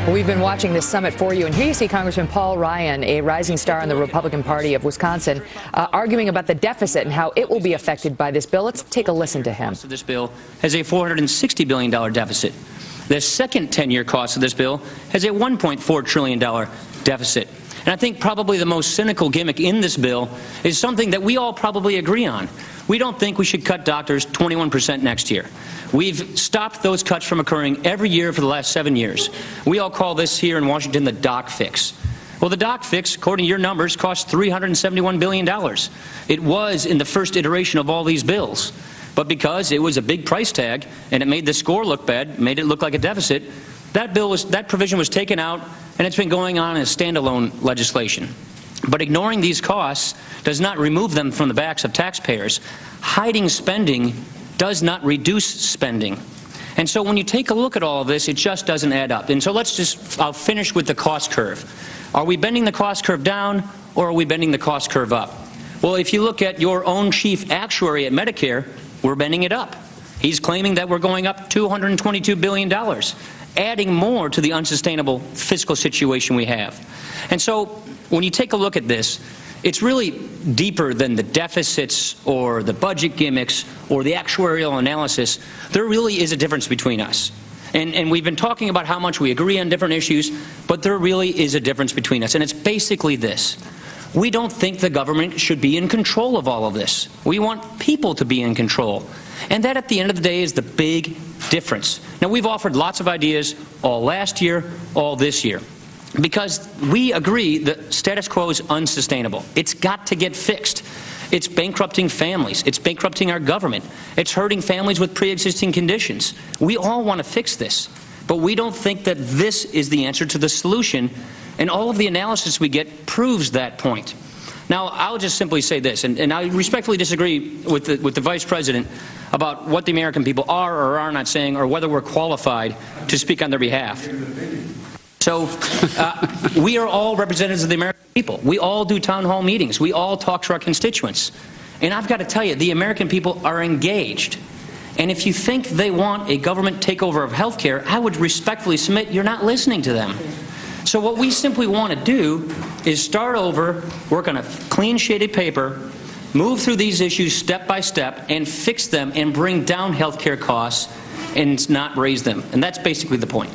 Well, we've been watching this summit for you, and here you see Congressman Paul Ryan, a rising star in the Republican Party of Wisconsin, arguing about the deficit and how it will be affected by this bill. Let's take a listen to him. This bill has a $460 billion deficit. The second 10-year cost of this bill has a $1.4 trillion deficit. And I think probably the most cynical gimmick in this bill is something that we all probably agree on. We don't think we should cut doctors 21% next year. We've stopped those cuts from occurring every year for the last 7 years. We all call this here in Washington the doc fix. Well, the doc fix, according to your numbers, cost $371 billion. It was in the first iteration of all these bills. But because it was a big price tag and it made the score look bad, made it look like a deficit, that provision was taken out, and it's been going on as standalone legislation. But ignoring these costs does not remove them from the backs of taxpayers. Hiding spending does not reduce spending. And so when you take a look at all of this, it just doesn't add up. And so I'll finish with the cost curve. Are we bending the cost curve down, or are we bending the cost curve up? Well, if you look at your own chief actuary at Medicare, we're bending it up. He's claiming that we're going up $222 billion, adding more to the unsustainable fiscal situation we have. And so when you take a look at this, it's really deeper than the deficits or the budget gimmicks or the actuarial analysis. There really is a difference between us. And we've been talking about how much we agree on different issues, but there really is a difference between us. And it's basically this. We don't think the government should be in control of all of this. We want people to be in control. And that, at the end of the day, is the big difference. Now, we've offered lots of ideas all last year, all this year, because we agree that status quo is unsustainable. It's got to get fixed. It's bankrupting families. It's bankrupting our government. It's hurting families with pre-existing conditions. We all want to fix this, but we don't think that this is the answer to the solution, and all of the analysis we get proves that point. Now, I'll just simply say this, and I respectfully disagree with the Vice President about what the American people are or are not saying, or whether we're qualified to speak on their behalf. So we are all representatives of the American people. We all do town hall meetings. We all talk to our constituents. And I've got to tell you, the American people are engaged. And if you think they want a government takeover of health care, I would respectfully submit you're not listening to them. So what we simply want to do is start over, work on a clean shaded paper, move through these issues step by step, and fix them and bring down health care costs and not raise them. And that's basically the point.